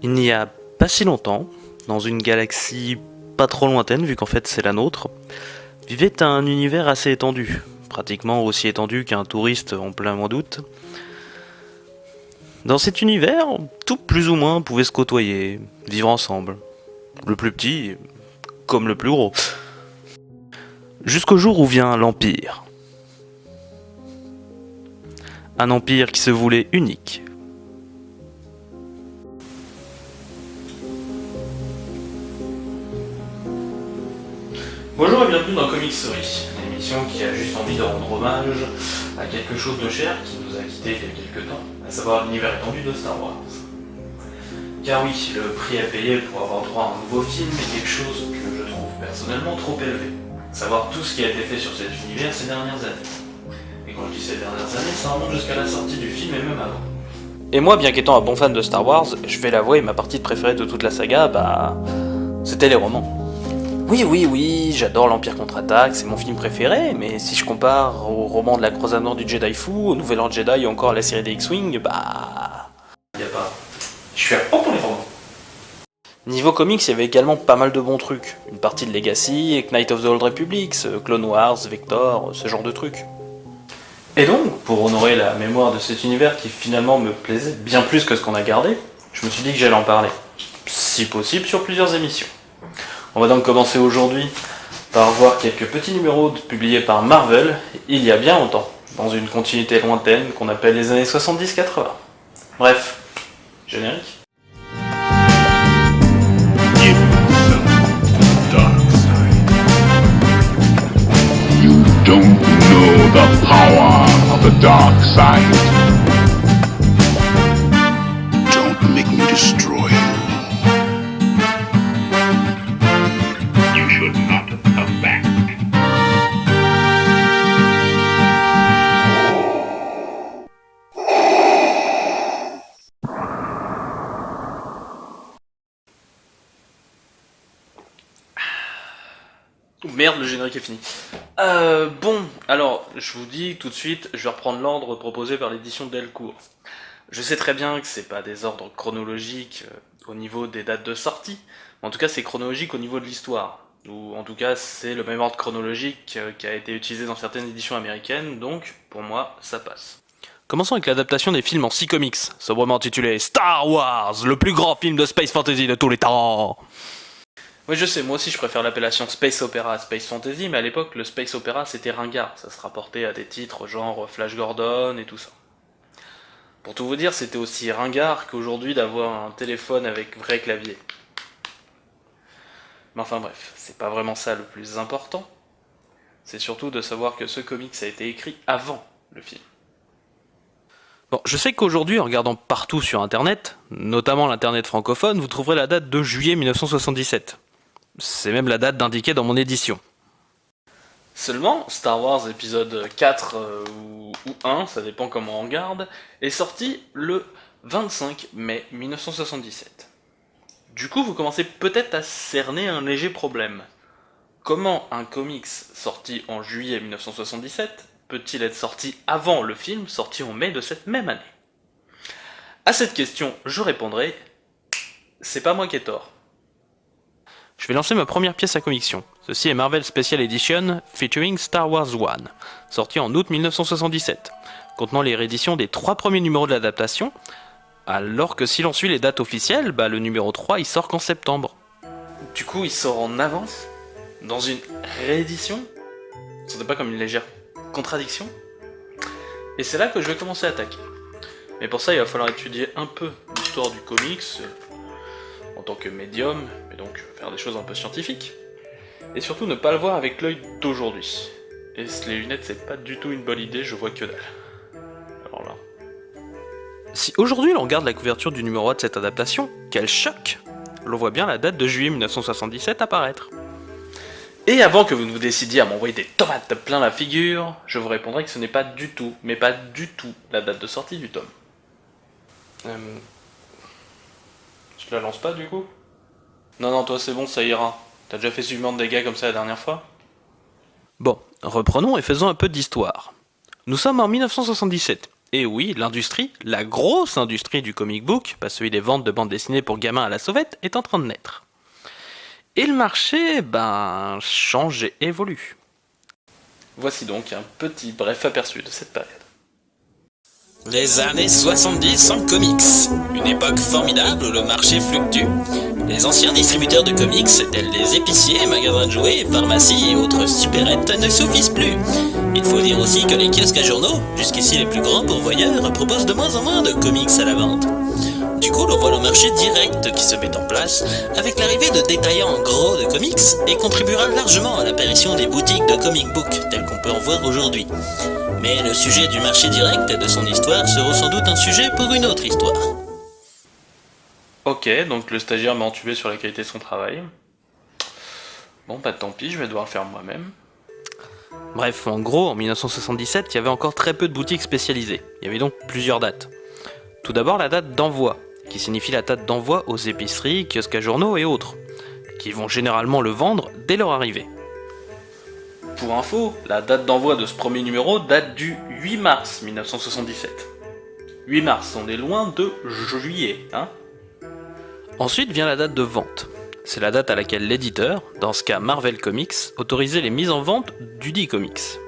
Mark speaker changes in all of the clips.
Speaker 1: Il n'y a pas si longtemps, dans une galaxie pas trop lointaine, vu qu'en fait c'est la nôtre, vivait un univers assez étendu, pratiquement aussi étendu qu'un touriste en plein mois d'août. Dans cet univers, tout plus ou moins pouvait se côtoyer, vivre ensemble. Le plus petit, comme le plus gros. Jusqu'au jour où vient l'Empire. Un empire qui se voulait unique. Bonjour et bienvenue dans Comic Story, une émission qui a juste envie de rendre hommage à quelque chose de cher qui nous a quittés il y a quelques temps, à savoir l'univers étendu de Star Wars. Car oui, le prix à payer pour avoir droit à un nouveau film est quelque chose que je trouve personnellement trop élevé. Savoir tout ce qui a été fait sur cet univers ces dernières années. Et quand je dis ces dernières années, ça remonte jusqu'à la sortie du film et même avant. Et moi, bien qu'étant un bon fan de Star Wars, je vais l'avouer, ma partie préférée de toute la saga, c'était les romans. Oui, j'adore l'Empire contre-attaque, c'est mon film préféré, mais si je compare au roman de la croisade noire du Jedi Fou, au Nouvel Ordre Jedi ou encore à la série des X-Wing, y a pas... Je suis à fond pour les romans. Niveau comics, il y avait également pas mal de bons trucs. Une partie de Legacy, Knights of the Old Republic, Clone Wars, Vector, ce genre de trucs. Et donc, pour honorer la mémoire de cet univers qui finalement me plaisait bien plus que ce qu'on a gardé, je me suis dit que j'allais en parler. Si possible, sur plusieurs émissions. On va donc commencer aujourd'hui par voir quelques petits numéros publiés par Marvel il y a bien longtemps, dans une continuité lointaine qu'on appelle les années 70-80. Bref, générique.
Speaker 2: You don't know the power of the dark side. Don't make me destroy you. You should not come back.
Speaker 1: Merde, le générique est fini. Bon, alors, je vous dis tout de suite, je vais reprendre l'ordre proposé par l'édition Delcourt. Je sais très bien que c'est pas des ordres chronologiques au niveau des dates de sortie, mais en tout cas c'est chronologique au niveau de l'histoire. Ou en tout cas c'est le même ordre chronologique qui a été utilisé dans certaines éditions américaines, donc pour moi ça passe. Commençons avec l'adaptation des films en 6 comics, sobrement intitulé Star Wars, le plus grand film de space fantasy de tous les temps. Oui, je sais, moi aussi je préfère l'appellation Space Opera à Space Fantasy, mais à l'époque le Space Opera c'était ringard, ça se rapportait à des titres genre Flash Gordon et tout ça. Pour tout vous dire, c'était aussi ringard qu'aujourd'hui d'avoir un téléphone avec vrai clavier. Mais enfin bref, c'est pas vraiment ça le plus important. C'est surtout de savoir que ce comics a été écrit avant le film. Bon, je sais qu'aujourd'hui, en regardant partout sur internet, notamment l'internet francophone, vous trouverez la date de juillet 1977. C'est même la date indiquée dans mon édition. Seulement, Star Wars épisode 4 ou 1, ça dépend comment on regarde, est sorti le 25 mai 1977. Du coup, vous commencez peut-être à cerner un léger problème. Comment un comics sorti en juillet 1977 peut-il être sorti avant le film sorti en mai de cette même année? À cette question, je répondrai, c'est pas moi qui ai tort. Je vais lancer ma première pièce à conviction. Ceci est Marvel Special Edition featuring Star Wars 1, sorti en août 1977, contenant les rééditions des 3 premiers numéros de l'adaptation, alors que si l'on suit les dates officielles, le numéro 3 il sort qu'en septembre. Du coup il sort en avance? Dans une réédition? Ce n'est pas comme une légère contradiction? Et c'est là que je vais commencer à attaquer. Mais pour ça il va falloir étudier un peu l'histoire du comics, en tant que médium, et donc faire des choses un peu scientifiques. Et surtout ne pas le voir avec l'œil d'aujourd'hui. Et les lunettes c'est pas du tout une bonne idée, je vois que dalle. Alors là... Si aujourd'hui l'on regarde la couverture du numéro 1 de cette adaptation, quel choc! L'on voit bien la date de juillet 1977 apparaître. Et avant que vous ne vous décidiez à m'envoyer des tomates plein la figure, je vous répondrai que ce n'est pas du tout, mais pas du tout, la date de sortie du tome. Je la lance pas du coup? Non, toi c'est bon, ça ira. T'as déjà fait suffisamment de dégâts comme ça la dernière fois? Bon, reprenons et faisons un peu d'histoire. Nous sommes en 1977, Et oui, l'industrie, la grosse industrie du comic book, pas celui des ventes de bandes dessinées pour gamins à la sauvette, est en train de naître. Et le marché, change et évolue. Voici donc un petit bref aperçu de cette période.
Speaker 3: Les années 70 en comics. Une époque formidable où le marché fluctue. Les anciens distributeurs de comics, tels les épiciers, magasins de jouets, pharmacies et autres supérettes, ne suffisent plus. Il faut dire aussi que les kiosques à journaux, jusqu'ici les plus grands pourvoyeurs, proposent de moins en moins de comics à la vente. Du coup, l'on voit le marché direct qui se met en place, avec l'arrivée de détaillants en gros de comics, et contribuera largement à l'apparition des boutiques de comic book, telles qu'on peut en voir aujourd'hui. Mais le sujet du marché direct et de son histoire sera sans doute un sujet pour une autre histoire.
Speaker 1: Ok, donc le stagiaire m'a entubé sur la qualité de son travail. Bon tant pis, je vais devoir le faire moi-même. Bref, en gros, en 1977, il y avait encore très peu de boutiques spécialisées. Il y avait donc plusieurs dates. Tout d'abord la date d'envoi, qui signifie la date d'envoi aux épiceries, kiosques à journaux et autres, qui vont généralement le vendre dès leur arrivée. Pour info, la date d'envoi de ce premier numéro date du 8 mars 1977. 8 mars, on est loin de juillet, hein. Ensuite vient la date de vente. C'est la date à laquelle l'éditeur, dans ce cas Marvel Comics, autorisait les mises en vente du dit comics.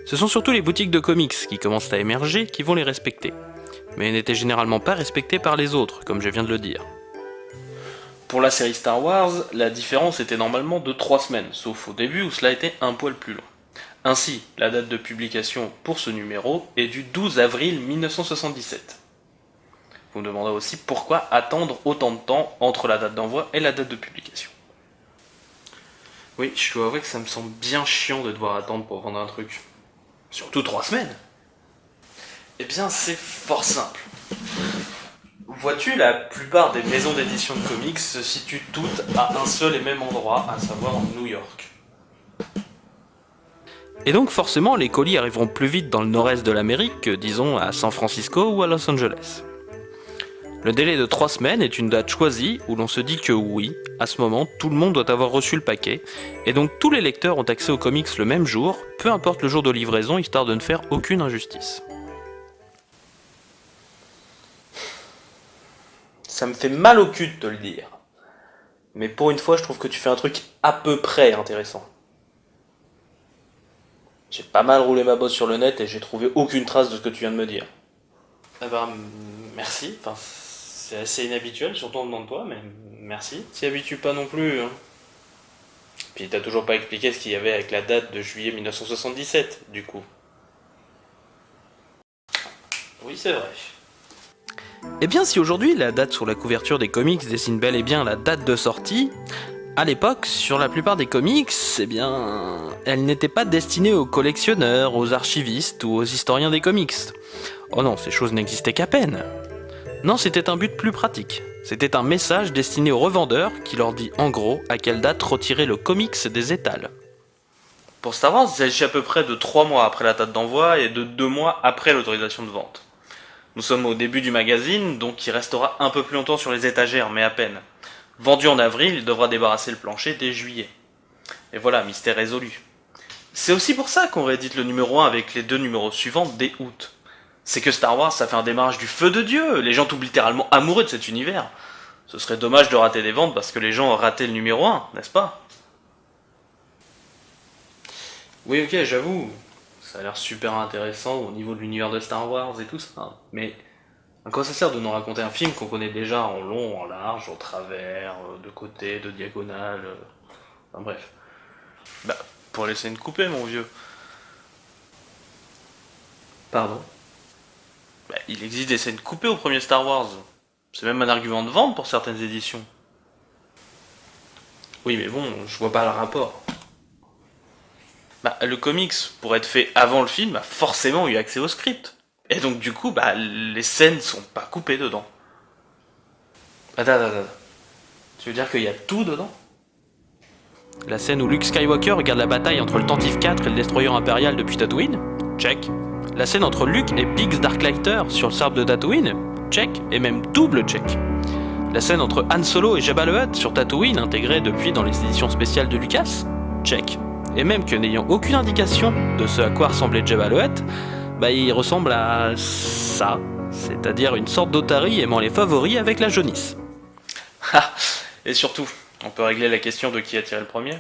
Speaker 1: Ce sont surtout les boutiques de comics qui commencent à émerger qui vont les respecter, mais n'étaient généralement pas respectées par les autres, comme je viens de le dire. Pour la série Star Wars, la différence était normalement de 3 semaines, sauf au début où cela était un poil plus long. Ainsi, la date de publication pour ce numéro est du 12 avril 1977. Vous me demanderez aussi pourquoi attendre autant de temps entre la date d'envoi et la date de publication. Oui, je dois avouer que ça me semble bien chiant de devoir attendre pour vendre un truc. Surtout 3 semaines. Eh bien, c'est fort simple. Vois-tu, la plupart des maisons d'édition de comics se situent toutes à un seul et même endroit, à savoir New York. Et donc forcément, les colis arriveront plus vite dans le nord-est de l'Amérique que, disons, à San Francisco ou à Los Angeles. Le délai de 3 semaines est une date choisie où l'on se dit que oui, à ce moment, tout le monde doit avoir reçu le paquet, et donc tous les lecteurs ont accès aux comics le même jour, peu importe le jour de livraison, histoire de ne faire aucune injustice. Ça me fait mal au cul de te le dire. Mais pour une fois, je trouve que tu fais un truc à peu près intéressant. J'ai pas mal roulé ma bosse sur le net et j'ai trouvé aucune trace de ce que tu viens de me dire. Eh ben, merci. Enfin, c'est assez inhabituel, surtout en demande toi, mais merci. T'y habitues pas non plus, hein. Puis t'as toujours pas expliqué ce qu'il y avait avec la date de juillet 1977, du coup. Oui, c'est vrai. Eh bien, si aujourd'hui la date sur la couverture des comics dessine bel et bien la date de sortie, à l'époque, sur la plupart des comics, elle n'était pas destinée aux collectionneurs, aux archivistes ou aux historiens des comics. Oh non, ces choses n'existaient qu'à peine. Non, c'était un but plus pratique. C'était un message destiné aux revendeurs qui leur dit en gros à quelle date retirer le comics des étals. Pour Star Wars, il s'agit à peu près de 3 mois après la date d'envoi et de 2 mois après l'autorisation de vente. Nous sommes au début du magazine, donc il restera un peu plus longtemps sur les étagères, mais à peine. Vendu en avril, il devra débarrasser le plancher dès juillet. Et voilà, mystère résolu. C'est aussi pour ça qu'on réédite le numéro 1 avec les 2 numéros suivants dès août. C'est que Star Wars, ça fait un démarrage du feu de Dieu. Les gens tombent littéralement amoureux de cet univers. Ce serait dommage de rater des ventes parce que les gens ont raté le numéro 1, n'est-ce pas? Oui, ok, j'avoue. Ça a l'air super intéressant au niveau de l'univers de Star Wars et tout ça. Mais à quoi ça sert de nous raconter un film qu'on connaît déjà en long, en large, au travers, de côté, de diagonale, enfin bref. Pour laisser une coupée, mon vieux. Pardon? Il existe des scènes coupées au premier Star Wars. C'est même un argument de vente pour certaines éditions. Oui, mais bon, je vois pas le rapport. Le comics, pour être fait avant le film, a forcément eu accès au script. Et donc du coup, les scènes sont pas coupées dedans. Attends. Tu veux dire qu'il y a tout dedans? La scène où Luke Skywalker regarde la bataille entre le Tantive 4 et le Destroyer Impérial depuis Tatooine? Check. La scène entre Luke et Biggs Darklighter sur le sable de Tatooine? Check. Et même double check. La scène entre Han Solo et Jabba le Hutt sur Tatooine, intégrée depuis dans les éditions spéciales de Lucas? Check. Et même que n'ayant aucune indication de ce à quoi ressemblait Jabba le Hutt, bah il ressemble à ça, c'est-à-dire une sorte d'Otari aimant les favoris avec la jaunisse.
Speaker 3: Ah, et surtout, on peut régler la question de qui a tiré le premier?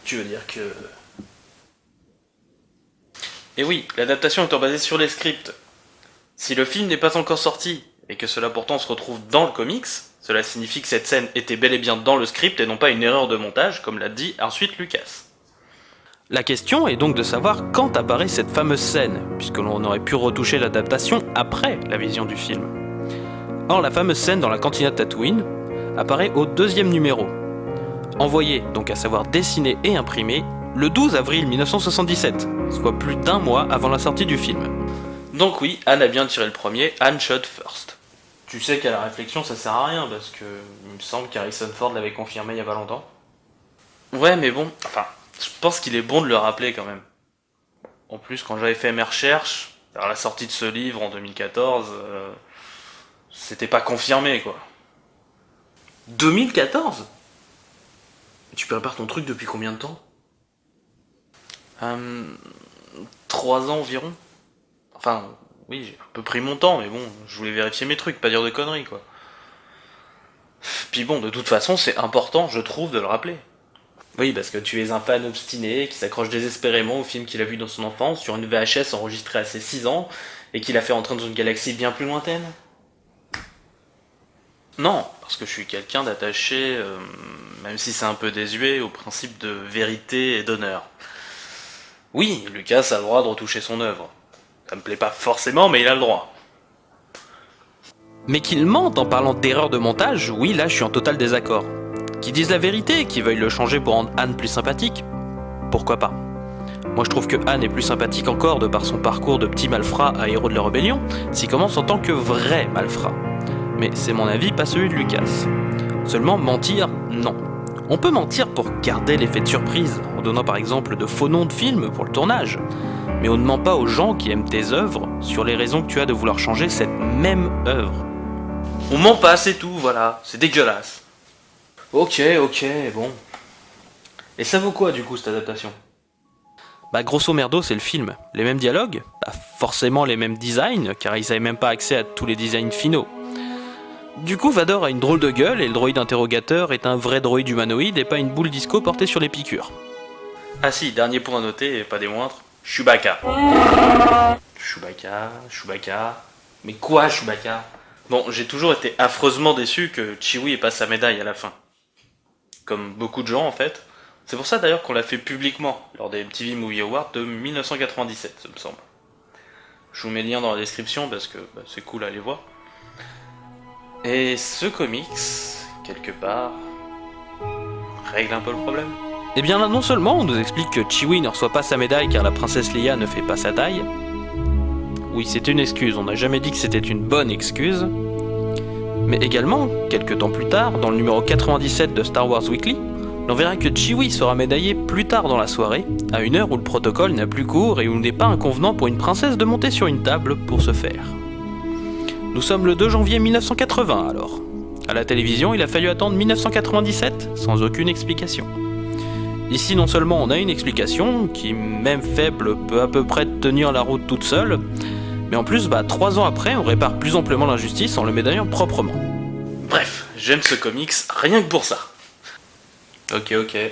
Speaker 3: Tu veux dire que... Et oui, l'adaptation étant basée sur les scripts. Si le film n'est pas encore sorti, et que cela pourtant se retrouve dans le comics, cela signifie que cette scène était bel et bien dans le script et non pas une erreur de montage, comme l'a dit ensuite Lucas.
Speaker 1: La question est donc de savoir quand apparaît cette fameuse scène, puisque l'on aurait pu retoucher l'adaptation après la vision du film. Or, la fameuse scène dans la cantina de Tatooine apparaît au 2e numéro, envoyé, donc à savoir dessiné et imprimé, le 12 avril 1977, soit plus d'1 mois avant la sortie du film.
Speaker 3: Donc oui, Anne a bien tiré le premier, Anne shot first.
Speaker 1: Tu sais qu'à la réflexion ça sert à rien, parce que il me semble qu'Harrison Ford l'avait confirmé il y a pas longtemps.
Speaker 3: Ouais, mais bon, enfin, je pense qu'il est bon de le rappeler quand même. En plus, quand j'avais fait mes recherches, vers la sortie de ce livre en 2014, c'était pas confirmé, quoi.
Speaker 1: 2014 ? Tu prépares ton truc depuis combien de temps ?
Speaker 3: 3 ans environ. Enfin, oui, j'ai un peu pris mon temps, mais bon, je voulais vérifier mes trucs, pas dire de conneries, quoi. Puis bon, de toute façon, c'est important, je trouve, de le rappeler.
Speaker 1: Oui, parce que tu es un fan obstiné qui s'accroche désespérément au film qu'il a vu dans son enfance sur une VHS enregistrée à ses 6 ans et qui l'a fait entrer dans une galaxie bien plus lointaine.
Speaker 3: Non, parce que je suis quelqu'un d'attaché, même si c'est un peu désuet, au principe de vérité et d'honneur. Oui, Lucas a le droit de retoucher son œuvre. Ça me plaît pas forcément, mais il a le droit.
Speaker 1: Mais qu'il mente en parlant d'erreur de montage, oui, là je suis en total désaccord. Qu'ils disent la vérité, qu'ils veuillent le changer pour rendre Anne plus sympathique, pourquoi pas. Moi je trouve que Anne est plus sympathique encore de par son parcours de petit malfrat à héros de la rébellion, s'il commence en tant que vrai malfrat. Mais c'est mon avis, pas celui de Lucas. Seulement mentir, non. On peut mentir pour garder l'effet de surprise, en donnant par exemple de faux noms de films pour le tournage. Mais on ne ment pas aux gens qui aiment tes œuvres sur les raisons que tu as de vouloir changer cette même œuvre.
Speaker 3: On ment pas, c'est tout, voilà, c'est dégueulasse.
Speaker 1: Ok, bon. Et ça vaut quoi du coup cette adaptation ? Bah grosso merdo c'est le film. Les mêmes dialogues, pas forcément les mêmes designs, car ils n'avaient même pas accès à tous les designs finaux. Du coup Vador a une drôle de gueule et le droïde interrogateur est un vrai droïde humanoïde et pas une boule disco portée sur les piqûres.
Speaker 3: Ah si, dernier point à noter, et pas des moindres, Chewbacca. Chewbacca... Mais quoi Chewbacca ? Bon, j'ai toujours été affreusement déçu que Chewie ait pas sa médaille à la fin. Comme beaucoup de gens en fait. C'est pour ça d'ailleurs qu'on l'a fait publiquement lors des MTV Movie Awards de 1997, ça me semble. Je vous mets le lien dans la description parce que c'est cool à aller voir. Et ce comics, quelque part, règle un peu le problème.
Speaker 1: Eh bien là non seulement on nous explique que Chewie ne reçoit pas sa médaille car la princesse Leia ne fait pas sa taille. Oui, c'est une excuse, on n'a jamais dit que c'était une bonne excuse. Mais également, quelques temps plus tard, dans le numéro 97 de Star Wars Weekly, l'on verra que Chewie sera médaillé plus tard dans la soirée, à une heure où le protocole n'a plus cours et où il n'est pas inconvenant pour une princesse de monter sur une table pour se faire. Nous sommes le 2 janvier 1980 alors. À la télévision, il a fallu attendre 1997 sans aucune explication. Ici, non seulement on a une explication, qui même faible peut à peu près tenir la route toute seule, mais en plus, 3 ans après, on répare plus amplement l'injustice en le médaillant proprement.
Speaker 3: Bref, j'aime ce comics rien que pour ça.
Speaker 1: Ok. Et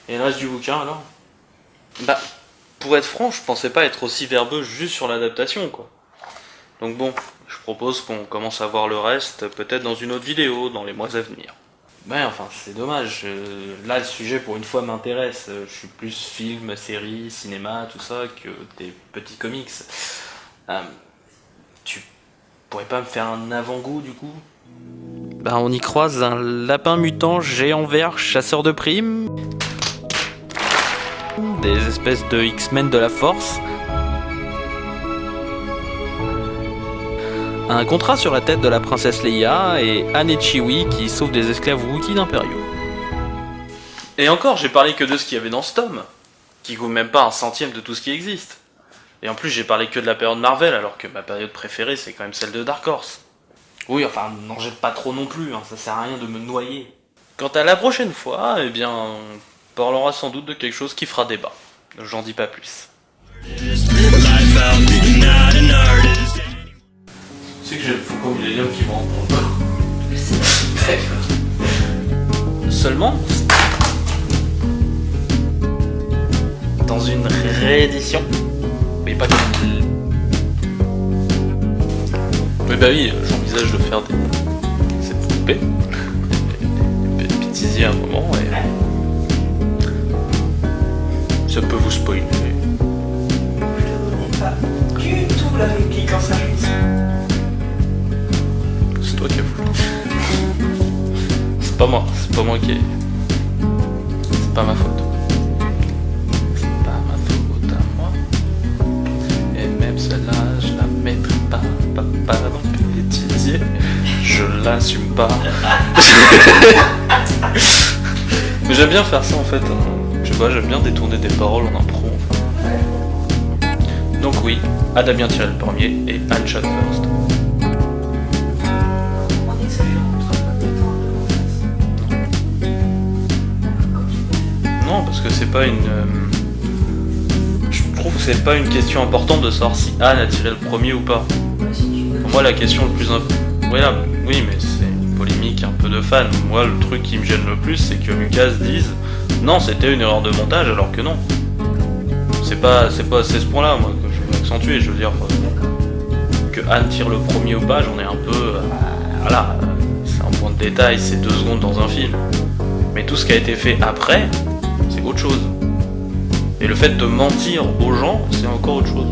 Speaker 1: le reste du bouquin alors ?
Speaker 3: Pour être franc, je pensais pas être aussi verbeux juste sur l'adaptation, quoi. Donc bon, je propose qu'on commence à voir le reste, peut-être dans une autre vidéo, dans les mois à venir.
Speaker 1: Ouais, enfin, c'est dommage. Là, le sujet, pour une fois, m'intéresse. Je suis plus film, série, cinéma, tout ça, que des petits comics. Tu pourrais pas me faire un avant-goût, du coup ? On y croise un lapin mutant géant vert chasseur de primes, des espèces de X-Men de la Force, un contrat sur la tête de la princesse Leia et Anne et Chewie qui sauvent des esclaves Wookiees impériaux.
Speaker 3: Et encore, j'ai parlé que de ce qu'il y avait dans ce tome, qui coûte même pas un centième de tout ce qui existe. Et en plus, j'ai parlé que de la période Marvel, alors que ma période préférée, c'est quand même celle de Dark Horse.
Speaker 1: Oui, enfin, n'en jette pas trop non plus, ça sert à rien de me noyer.
Speaker 3: Quant à la prochaine fois, on parlera sans doute de quelque chose qui fera débat. J'en dis pas plus.
Speaker 1: C'est que j'ai le Faucon Millenium qui me rencontre. Seulement, dans une réédition, mais pas comme... Mais bah oui, j'envisage de faire cette poupée, des bêtisiers à un moment, et ça peut vous spoiler.
Speaker 4: Pas du tout la réplique en service.
Speaker 1: C'est toi qui as voulu. C'est pas moi qui ai... C'est pas ma faute. C'est pas ma faute à moi. Et même celle-là, je la mettrai pas dans le bêtisier. Je l'assume pas. Mais j'aime bien faire ça en fait. Je sais pas, j'aime bien détourner des paroles en impro. Donc oui, Adamien tirait le premier et Anne shot first.
Speaker 4: On exagère, on sera pas d'accord de
Speaker 1: Non, parce que c'est pas une... Je trouve que c'est pas une question importante de savoir si Anne a tiré le premier ou pas. Pour moi, la question le plus voilà, oui, mais c'est une polémique un peu de fan. Moi, le truc qui me gêne le plus, c'est que Lucas dise non, c'était une erreur de montage, alors que non. C'est pas à ce point-là, moi, que je veux accentuer. Je veux dire que Anne tire le premier ou pas, j'en ai un peu. Voilà, c'est un point de détail, c'est 2 secondes dans un film. Mais tout ce qui a été fait après, c'est autre chose. Et le fait de mentir aux gens, c'est encore autre chose.